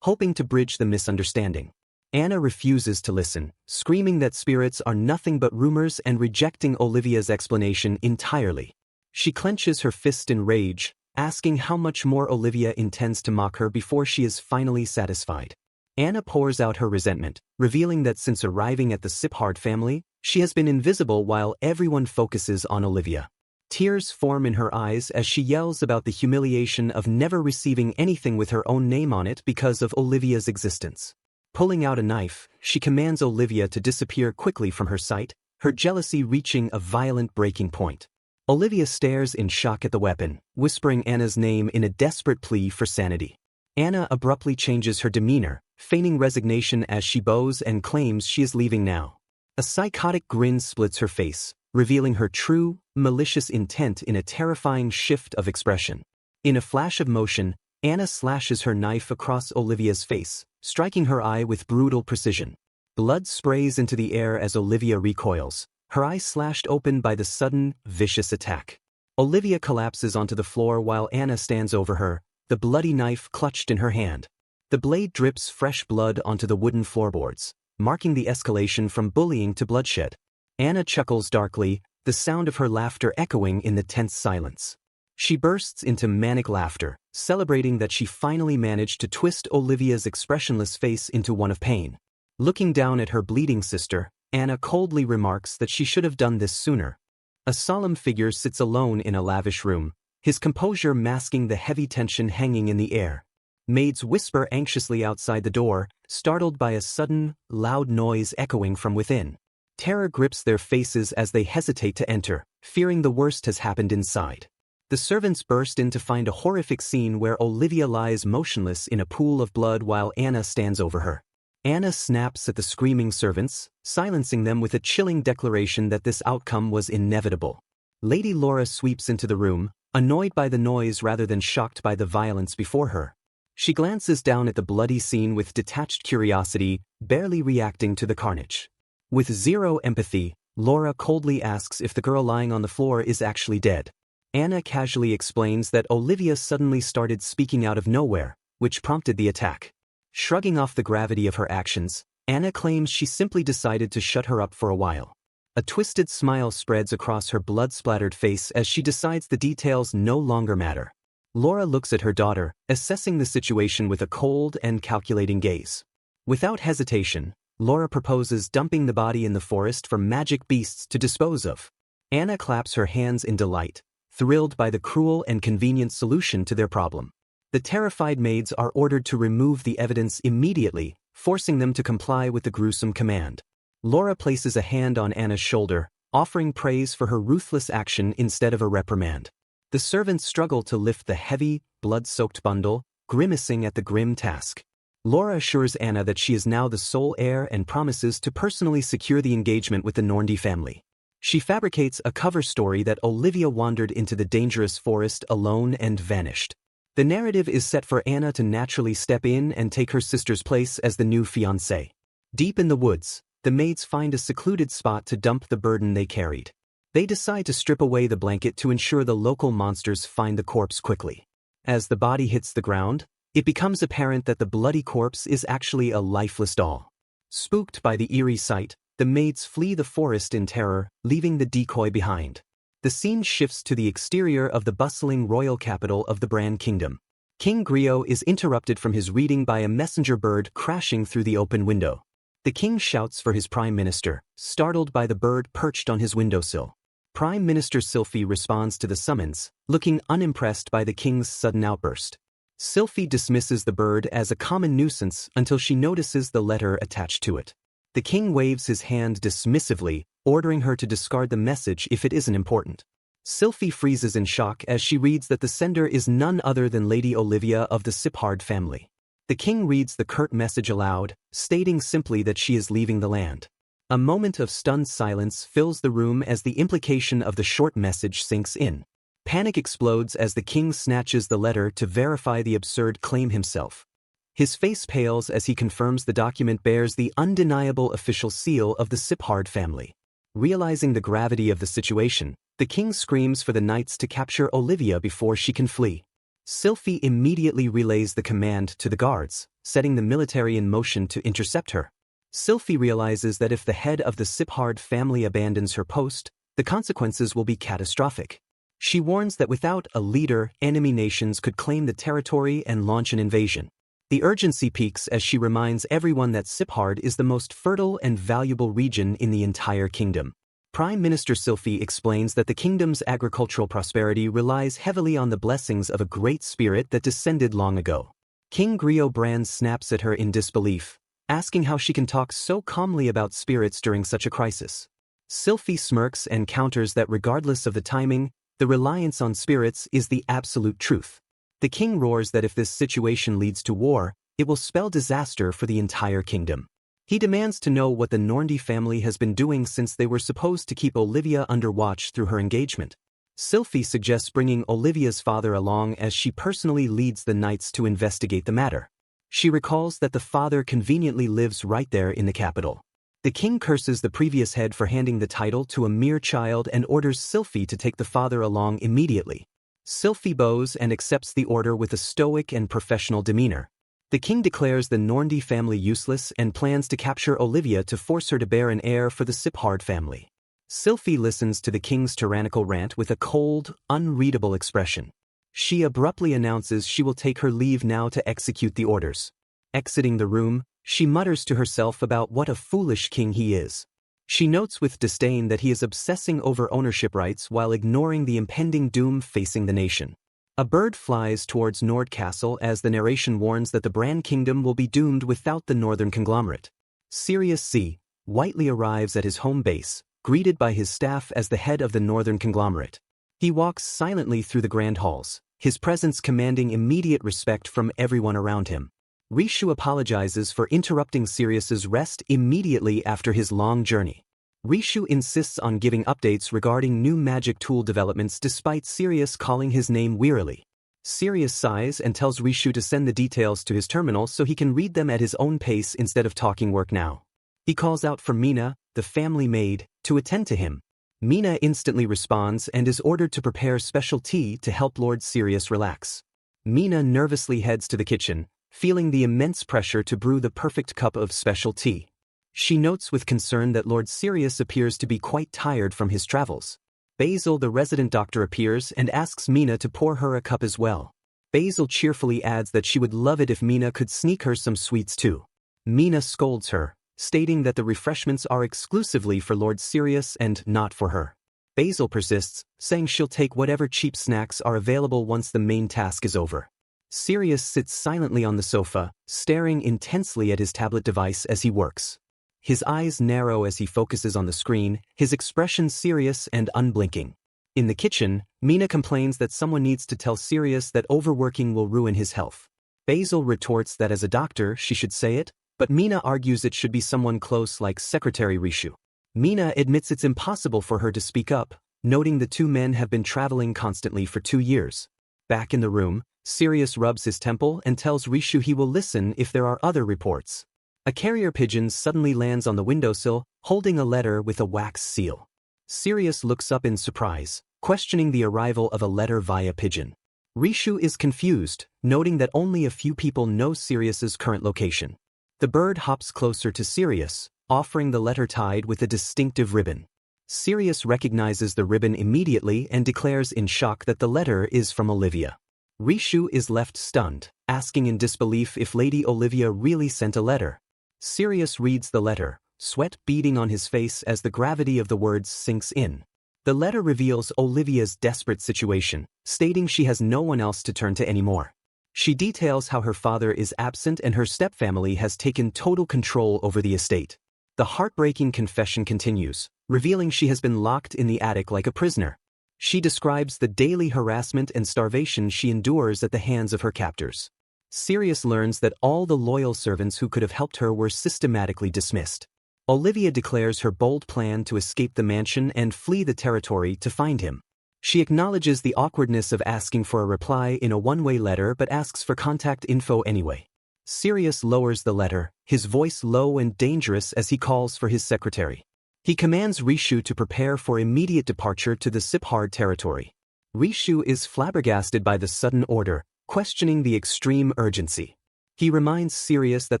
hoping to bridge the misunderstanding. Anna refuses to listen, screaming that spirits are nothing but rumors and rejecting Olivia's explanation entirely. She clenches her fist in rage, asking how much more Olivia intends to mock her before she is finally satisfied. Anna pours out her resentment, revealing that since arriving at the Siphard family, she has been invisible while everyone focuses on Olivia. Tears form in her eyes as she yells about the humiliation of never receiving anything with her own name on it because of Olivia's existence. Pulling out a knife, she commands Olivia to disappear quickly from her sight, her jealousy reaching a violent breaking point. Olivia stares in shock at the weapon, whispering Anna's name in a desperate plea for sanity. Anna abruptly changes her demeanor, feigning resignation as she bows and claims she is leaving now. A psychotic grin splits her face, revealing her true, malicious intent in a terrifying shift of expression. In a flash of motion, Anna slashes her knife across Olivia's face, striking her eye with brutal precision. Blood sprays into the air as Olivia recoils, her eyes slashed open by the sudden, vicious attack. Olivia collapses onto the floor while Anna stands over her, the bloody knife clutched in her hand. The blade drips fresh blood onto the wooden floorboards, marking the escalation from bullying to bloodshed. Anna chuckles darkly, the sound of her laughter echoing in the tense silence. She bursts into manic laughter, celebrating that she finally managed to twist Olivia's expressionless face into one of pain. Looking down at her bleeding sister, Anna coldly remarks that she should have done this sooner. A solemn figure sits alone in a lavish room, his composure masking the heavy tension hanging in the air. Maids whisper anxiously outside the door, startled by a sudden, loud noise echoing from within. Terror grips their faces as they hesitate to enter, fearing the worst has happened inside. The servants burst in to find a horrific scene where Olivia lies motionless in a pool of blood while Anna stands over her. Anna snaps at the screaming servants, silencing them with a chilling declaration that this outcome was inevitable. Lady Laura sweeps into the room, annoyed by the noise rather than shocked by the violence before her. She glances down at the bloody scene with detached curiosity, barely reacting to the carnage. With zero empathy, Laura coldly asks if the girl lying on the floor is actually dead. Anna casually explains that Olivia suddenly started speaking out of nowhere, which prompted the attack. Shrugging off the gravity of her actions, Anna claims she simply decided to shut her up for a while. A twisted smile spreads across her blood-splattered face as she decides the details no longer matter. Laura looks at her daughter, assessing the situation with a cold and calculating gaze. Without hesitation, Laura proposes dumping the body in the forest for magic beasts to dispose of. Anna claps her hands in delight, thrilled by the cruel and convenient solution to their problem. The terrified maids are ordered to remove the evidence immediately, forcing them to comply with the gruesome command. Laura places a hand on Anna's shoulder, offering praise for her ruthless action instead of a reprimand. The servants struggle to lift the heavy, blood-soaked bundle, grimacing at the grim task. Laura assures Anna that she is now the sole heir and promises to personally secure the engagement with the Norndi family. She fabricates a cover story that Olivia wandered into the dangerous forest alone and vanished. The narrative is set for Anna to naturally step in and take her sister's place as the new fiancée. Deep in the woods, the maids find a secluded spot to dump the burden they carried. They decide to strip away the blanket to ensure the local monsters find the corpse quickly. As the body hits the ground, it becomes apparent that the bloody corpse is actually a lifeless doll. Spooked by the eerie sight, the maids flee the forest in terror, leaving the decoy behind. The scene shifts to the exterior of the bustling royal capital of the Bran Kingdom. King Griot is interrupted from his reading by a messenger bird crashing through the open window. The king shouts for his prime minister, startled by the bird perched on his windowsill. Prime Minister Sylphie responds to the summons, looking unimpressed by the king's sudden outburst. Sylphie dismisses the bird as a common nuisance until she notices the letter attached to it. The king waves his hand dismissively, ordering her to discard the message if it isn't important. Sylphie freezes in shock as she reads that the sender is none other than Lady Olivia of the Siphard family. The king reads the curt message aloud, stating simply that she is leaving the land. A moment of stunned silence fills the room as the implication of the short message sinks in. Panic explodes as the king snatches the letter to verify the absurd claim himself. His face pales as he confirms the document bears the undeniable official seal of the Siphard family. Realizing the gravity of the situation, the king screams for the knights to capture Olivia before she can flee. Sylphie immediately relays the command to the guards, setting the military in motion to intercept her. Sylphie realizes that if the head of the Siphard family abandons her post, the consequences will be catastrophic. She warns that without a leader, enemy nations could claim the territory and launch an invasion. The urgency peaks as she reminds everyone that Siphard is the most fertile and valuable region in the entire kingdom. Prime Minister Sylphie explains that the kingdom's agricultural prosperity relies heavily on the blessings of a great spirit that descended long ago. King Griot Bran snaps at her in disbelief, asking how she can talk so calmly about spirits during such a crisis. Sylphie smirks and counters that regardless of the timing, the reliance on spirits is the absolute truth. The king roars that if this situation leads to war, it will spell disaster for the entire kingdom. He demands to know what the Norndi family has been doing since they were supposed to keep Olivia under watch through her engagement. Sylphie suggests bringing Olivia's father along as she personally leads the knights to investigate the matter. She recalls that the father conveniently lives right there in the capital. The king curses the previous head for handing the title to a mere child and orders Sylphie to take the father along immediately. Sylphie bows and accepts the order with a stoic and professional demeanor. The king declares the Norndi family useless and plans to capture Olivia to force her to bear an heir for the Siphard family. Sylphie listens to the king's tyrannical rant with a cold, unreadable expression. She abruptly announces she will take her leave now to execute the orders. Exiting the room, she mutters to herself about what a foolish king he is. She notes with disdain that he is obsessing over ownership rights while ignoring the impending doom facing the nation. A bird flies towards Nord Castle as the narration warns that the Bran Kingdom will be doomed without the northern conglomerate. Sirius C. Whiteley arrives at his home base, greeted by his staff as the head of the northern conglomerate. He walks silently through the grand halls, his presence commanding immediate respect from everyone around him. Rishu apologizes for interrupting Sirius's rest immediately after his long journey. Rishu insists on giving updates regarding new magic tool developments despite Sirius calling his name wearily. Sirius sighs and tells Rishu to send the details to his terminal so he can read them at his own pace instead of talking work now. He calls out for Mina, the family maid, to attend to him. Mina instantly responds and is ordered to prepare special tea to help Lord Sirius relax. Mina nervously heads to the kitchen, feeling the immense pressure to brew the perfect cup of special tea. She notes with concern that Lord Sirius appears to be quite tired from his travels. Basil, the resident doctor, appears and asks Mina to pour her a cup as well. Basil cheerfully adds that she would love it if Mina could sneak her some sweets too. Mina scolds her, stating that the refreshments are exclusively for Lord Sirius and not for her. Basil persists, saying she'll take whatever cheap snacks are available once the main task is over. Sirius sits silently on the sofa, staring intensely at his tablet device as he works. His eyes narrow as he focuses on the screen, his expression serious and unblinking. In the kitchen, Mina complains that someone needs to tell Sirius that overworking will ruin his health. Basil retorts that as a doctor she should say it, but Mina argues it should be someone close like Secretary Rishu. Mina admits it's impossible for her to speak up, noting the two men have been traveling constantly for 2 years. Back in the room, Sirius rubs his temple and tells Rishu he will listen if there are other reports. A carrier pigeon suddenly lands on the windowsill, holding a letter with a wax seal. Sirius looks up in surprise, questioning the arrival of a letter via pigeon. Rishu is confused, noting that only a few people know Sirius's current location. The bird hops closer to Sirius, offering the letter tied with a distinctive ribbon. Sirius recognizes the ribbon immediately and declares in shock that the letter is from Olivia. Rishu is left stunned, asking in disbelief if Lady Olivia really sent a letter. Sirius reads the letter, sweat beading on his face as the gravity of the words sinks in. The letter reveals Olivia's desperate situation, stating she has no one else to turn to anymore. She details how her father is absent and her stepfamily has taken total control over the estate. The heartbreaking confession continues, revealing she has been locked in the attic like a prisoner. She describes the daily harassment and starvation she endures at the hands of her captors. Sirius learns that all the loyal servants who could have helped her were systematically dismissed. Olivia declares her bold plan to escape the mansion and flee the territory to find him. She acknowledges the awkwardness of asking for a reply in a one-way letter but asks for contact info anyway. Sirius lowers the letter, his voice low and dangerous as he calls for his secretary. He commands Rishu to prepare for immediate departure to the Siphard territory. Rishu is flabbergasted by the sudden order, questioning the extreme urgency. He reminds Sirius that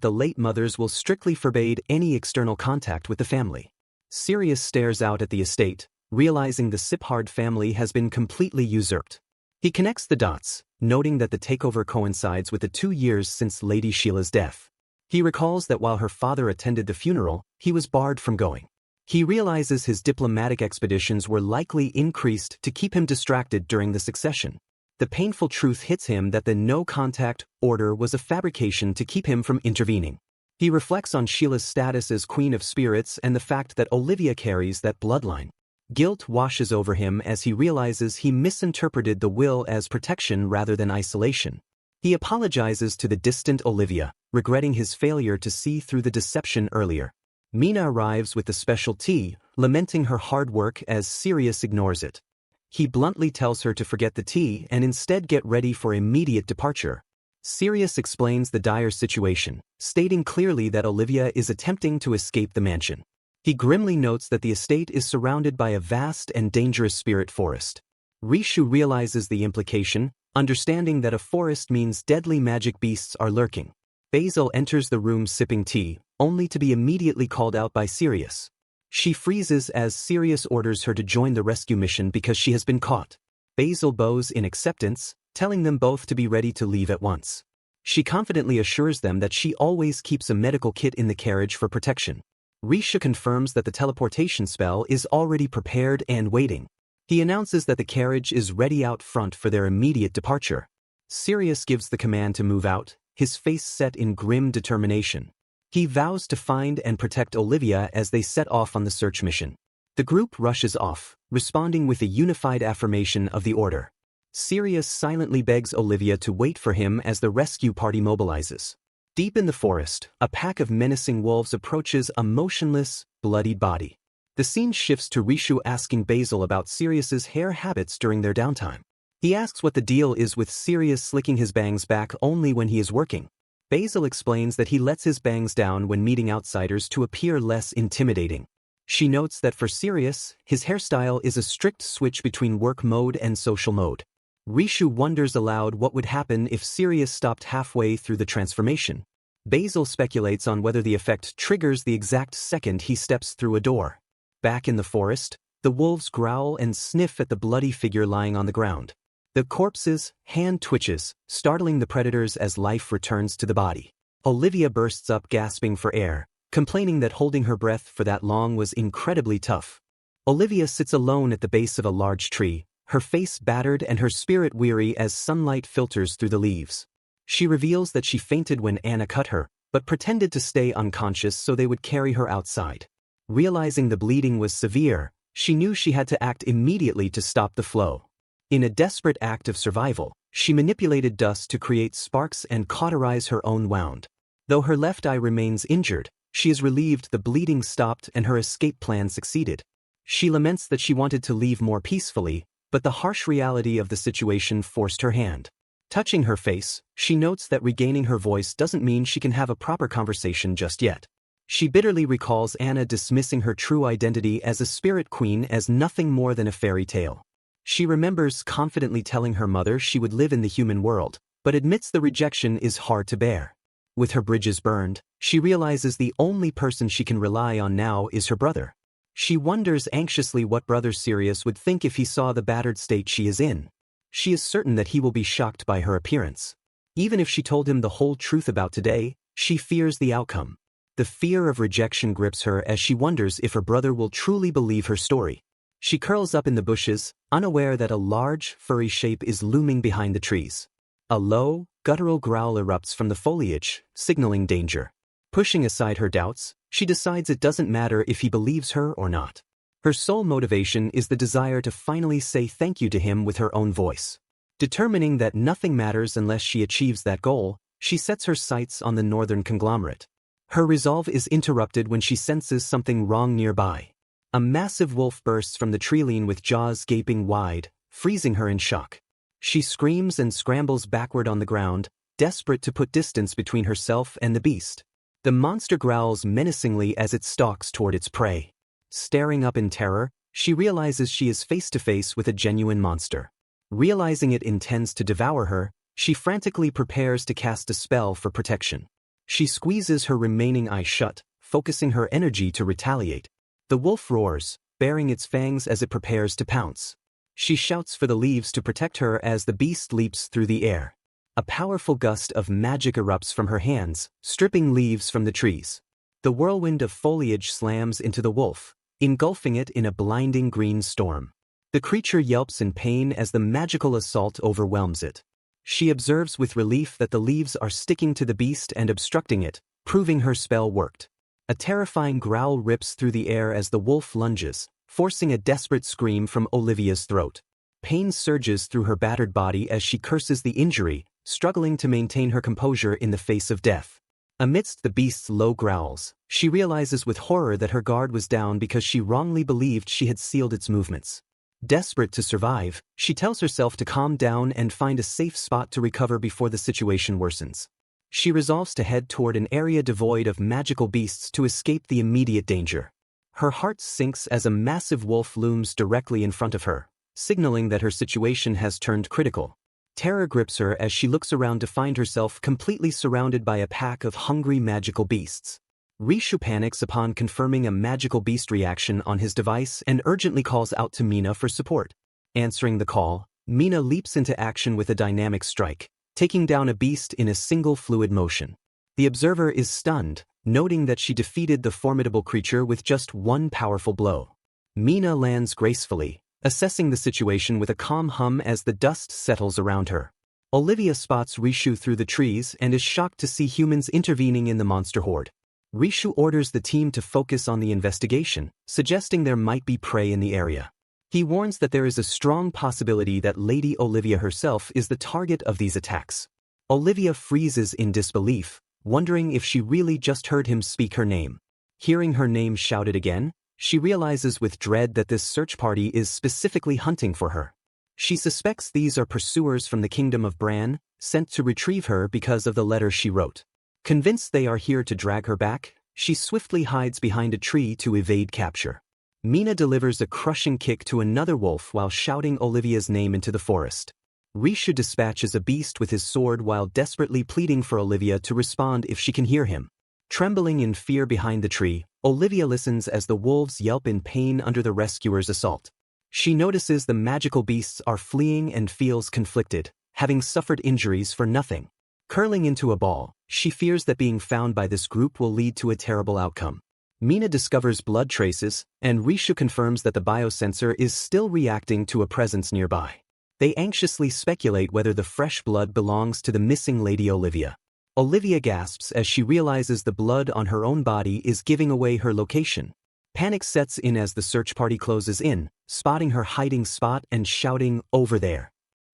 the late mothers will strictly forbade any external contact with the family. Sirius stares out at the estate, realizing the Siphard family has been completely usurped. He connects the dots, noting that the takeover coincides with the 2 years since Lady Sheila's death. He recalls that while her father attended the funeral, he was barred from going. He realizes his diplomatic expeditions were likely increased to keep him distracted during the succession. The painful truth hits him that the no-contact order was a fabrication to keep him from intervening. He reflects on Sheila's status as Queen of Spirits and the fact that Olivia carries that bloodline. Guilt washes over him as he realizes he misinterpreted the will as protection rather than isolation. He apologizes to the distant Olivia, regretting his failure to see through the deception earlier. Mina arrives with the special tea, lamenting her hard work as Sirius ignores it. He bluntly tells her to forget the tea and instead get ready for immediate departure. Sirius explains the dire situation, stating clearly that Olivia is attempting to escape the mansion. He grimly notes that the estate is surrounded by a vast and dangerous spirit forest. Rishu realizes the implication, understanding that a forest means deadly magic beasts are lurking. Basil enters the room sipping tea, only to be immediately called out by Sirius. She freezes as Sirius orders her to join the rescue mission because she has been caught. Basil bows in acceptance, telling them both to be ready to leave at once. She confidently assures them that she always keeps a medical kit in the carriage for protection. Risha confirms that the teleportation spell is already prepared and waiting. He announces that the carriage is ready out front for their immediate departure. Sirius gives the command to move out, his face set in grim determination. He vows to find and protect Olivia as they set off on the search mission. The group rushes off, responding with a unified affirmation of the order. Sirius silently begs Olivia to wait for him as the rescue party mobilizes. Deep in the forest, a pack of menacing wolves approaches a motionless, bloodied body. The scene shifts to Rishu asking Basil about Sirius's hair habits during their downtime. He asks what the deal is with Sirius slicking his bangs back only when he is working. Basil explains that he lets his bangs down when meeting outsiders to appear less intimidating. She notes that for Sirius, his hairstyle is a strict switch between work mode and social mode. Rishu wonders aloud what would happen if Sirius stopped halfway through the transformation. Basil speculates on whether the effect triggers the exact second he steps through a door. Back in the forest, the wolves growl and sniff at the bloody figure lying on the ground. The corpse's hand twitches, startling the predators as life returns to the body. Olivia bursts up gasping for air, complaining that holding her breath for that long was incredibly tough. Olivia sits alone at the base of a large tree, her face battered and her spirit weary as sunlight filters through the leaves. She reveals that she fainted when Anna cut her, but pretended to stay unconscious so they would carry her outside. Realizing the bleeding was severe, she knew she had to act immediately to stop the flow. In a desperate act of survival, she manipulated dust to create sparks and cauterize her own wound. Though her left eye remains injured, she is relieved the bleeding stopped and her escape plan succeeded. She laments that she wanted to leave more peacefully, but the harsh reality of the situation forced her hand. Touching her face, she notes that regaining her voice doesn't mean she can have a proper conversation just yet. She bitterly recalls Anna dismissing her true identity as a spirit queen as nothing more than a fairy tale. She remembers confidently telling her mother she would live in the human world, but admits the rejection is hard to bear. With her bridges burned, she realizes the only person she can rely on now is her brother. She wonders anxiously what brother Sirius would think if he saw the battered state she is in. She is certain that he will be shocked by her appearance. Even if she told him the whole truth about today, she fears the outcome. The fear of rejection grips her as she wonders if her brother will truly believe her story. She curls up in the bushes, unaware that a large, furry shape is looming behind the trees. A low, guttural growl erupts from the foliage, signaling danger. Pushing aside her doubts, she decides it doesn't matter if he believes her or not. Her sole motivation is the desire to finally say thank you to him with her own voice. Determining that nothing matters unless she achieves that goal, she sets her sights on the northern conglomerate. Her resolve is interrupted when she senses something wrong nearby. A massive wolf bursts from the treeline with jaws gaping wide, freezing her in shock. She screams and scrambles backward on the ground, desperate to put distance between herself and the beast. The monster growls menacingly as it stalks toward its prey. Staring up in terror, she realizes she is face to face with a genuine monster. Realizing it intends to devour her, she frantically prepares to cast a spell for protection. She squeezes her remaining eye shut, focusing her energy to retaliate. The wolf roars, baring its fangs as it prepares to pounce. She shouts for the leaves to protect her as the beast leaps through the air. A powerful gust of magic erupts from her hands, stripping leaves from the trees. The whirlwind of foliage slams into the wolf, engulfing it in a blinding green storm. The creature yelps in pain as the magical assault overwhelms it. She observes with relief that the leaves are sticking to the beast and obstructing it, proving her spell worked. A terrifying growl rips through the air as the wolf lunges, forcing a desperate scream from Olivia's throat. Pain surges through her battered body as she curses the injury, struggling to maintain her composure in the face of death. Amidst the beast's low growls, she realizes with horror that her guard was down because she wrongly believed she had sealed its movements. Desperate to survive, she tells herself to calm down and find a safe spot to recover before the situation worsens. She resolves to head toward an area devoid of magical beasts to escape the immediate danger. Her heart sinks as a massive wolf looms directly in front of her, signaling that her situation has turned critical. Terror grips her as she looks around to find herself completely surrounded by a pack of hungry magical beasts. Rishu panics upon confirming a magical beast reaction on his device and urgently calls out to Mina for support. Answering the call, Mina leaps into action with a dynamic strike, taking down a beast in a single fluid motion. The observer is stunned, noting that she defeated the formidable creature with just one powerful blow. Mina lands gracefully, assessing the situation with a calm hum as the dust settles around her. Olivia spots Rishu through the trees and is shocked to see humans intervening in the monster horde. Rishu orders the team to focus on the investigation, suggesting there might be prey in the area. He warns that there is a strong possibility that Lady Olivia herself is the target of these attacks. Olivia freezes in disbelief, wondering if she really just heard him speak her name. Hearing her name shouted again, she realizes with dread that this search party is specifically hunting for her. She suspects these are pursuers from the kingdom of Bran, sent to retrieve her because of the letter she wrote. Convinced they are here to drag her back, she swiftly hides behind a tree to evade capture. Mina delivers a crushing kick to another wolf while shouting Olivia's name into the forest. Rishu dispatches a beast with his sword while desperately pleading for Olivia to respond if she can hear him. Trembling in fear behind the tree, Olivia listens as the wolves yelp in pain under the rescuer's assault. She notices the magical beasts are fleeing and feels conflicted, having suffered injuries for nothing. Curling into a ball, she fears that being found by this group will lead to a terrible outcome. Mina discovers blood traces, and Rishu confirms that the biosensor is still reacting to a presence nearby. They anxiously speculate whether the fresh blood belongs to the missing Lady Olivia. Olivia gasps as she realizes the blood on her own body is giving away her location. Panic sets in as the search party closes in, spotting her hiding spot and shouting, "Over there."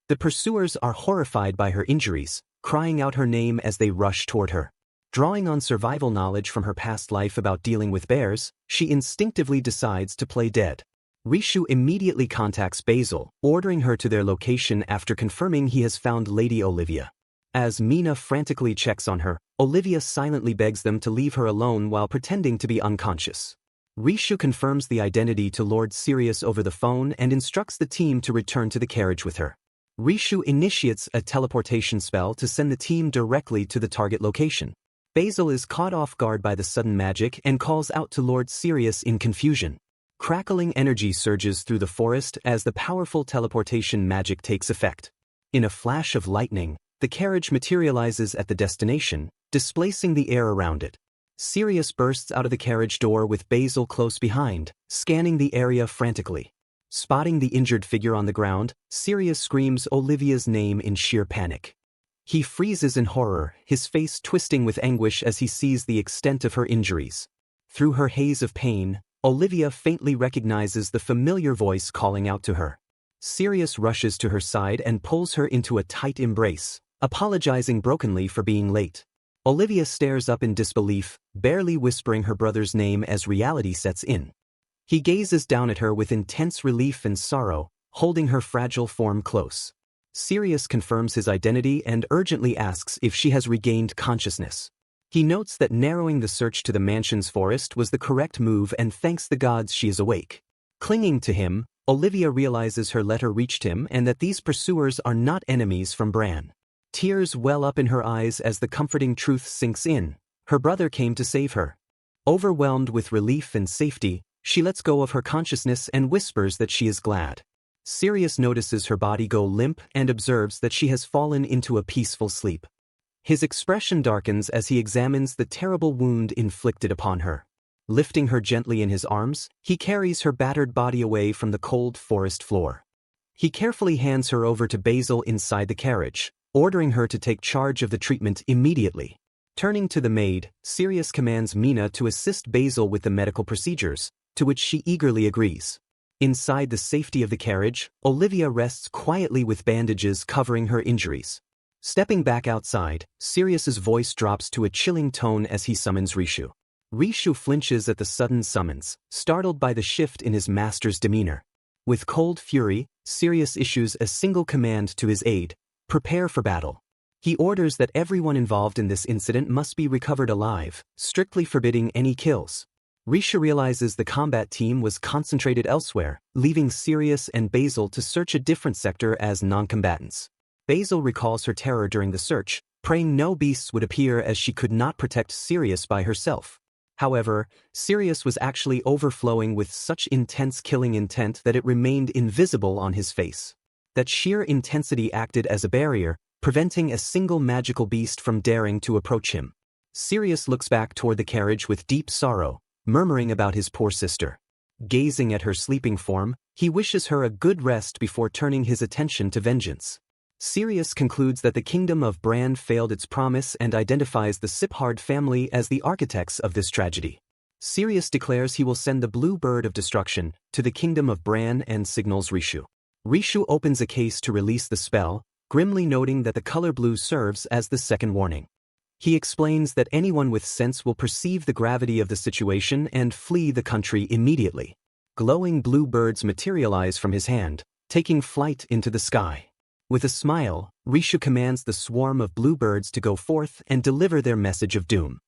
The pursuers are horrified by her injuries, crying out her name as they rush toward her. Drawing on survival knowledge from her past life about dealing with bears, she instinctively decides to play dead. Rishu immediately contacts Basil, ordering her to their location after confirming he has found Lady Olivia. As Mina frantically checks on her, Olivia silently begs them to leave her alone while pretending to be unconscious. Rishu confirms the identity to Lord Sirius over the phone and instructs the team to return to the carriage with her. Rishu initiates a teleportation spell to send the team directly to the target location. Basil is caught off guard by the sudden magic and calls out to Lord Sirius in confusion. Crackling energy surges through the forest as the powerful teleportation magic takes effect. In a flash of lightning, the carriage materializes at the destination, displacing the air around it. Sirius bursts out of the carriage door with Basil close behind, scanning the area frantically. Spotting the injured figure on the ground, Sirius screams Olivia's name in sheer panic. He freezes in horror, his face twisting with anguish as he sees the extent of her injuries. Through her haze of pain, Olivia faintly recognizes the familiar voice calling out to her. Sirius rushes to her side and pulls her into a tight embrace, apologizing brokenly for being late. Olivia stares up in disbelief, barely whispering her brother's name as reality sets in. He gazes down at her with intense relief and sorrow, holding her fragile form close. Sirius confirms his identity and urgently asks if she has regained consciousness. He notes that narrowing the search to the mansion's forest was the correct move and thanks the gods she is awake. Clinging to him, Olivia realizes her letter reached him and that these pursuers are not enemies from Bran. Tears well up in her eyes as the comforting truth sinks in. Her brother came to save her. Overwhelmed with relief and safety, she lets go of her consciousness and whispers that she is glad. Sirius notices her body go limp and observes that she has fallen into a peaceful sleep. His expression darkens as he examines the terrible wound inflicted upon her. Lifting her gently in his arms, he carries her battered body away from the cold forest floor. He carefully hands her over to Basil inside the carriage, ordering her to take charge of the treatment immediately. Turning to the maid, Sirius commands Mina to assist Basil with the medical procedures, to which she eagerly agrees. Inside the safety of the carriage, Olivia rests quietly with bandages covering her injuries. Stepping back outside, Sirius's voice drops to a chilling tone as he summons Rishu. Rishu flinches at the sudden summons, startled by the shift in his master's demeanor. With cold fury, Sirius issues a single command to his aide: prepare for battle. He orders that everyone involved in this incident must be recovered alive, strictly forbidding any kills. Rishu realizes the combat team was concentrated elsewhere, leaving Sirius and Basil to search a different sector as non-combatants. Basil recalls her terror during the search, praying no beasts would appear as she could not protect Sirius by herself. However, Sirius was actually overflowing with such intense killing intent that it remained invisible on his face. That sheer intensity acted as a barrier, preventing a single magical beast from daring to approach him. Sirius looks back toward the carriage with deep sorrow, murmuring about his poor sister. Gazing at her sleeping form, he wishes her a good rest before turning his attention to vengeance. Sirius concludes that the kingdom of Bran failed its promise and identifies the Siphard family as the architects of this tragedy. Sirius declares he will send the Blue Bird of Destruction to the kingdom of Bran and signals Rishu. Rishu opens a case to release the spell, grimly noting that the color blue serves as the second warning. He explains that anyone with sense will perceive the gravity of the situation and flee the country immediately. Glowing blue birds materialize from his hand, taking flight into the sky. With a smile, Rishu commands the swarm of bluebirds to go forth and deliver their message of doom.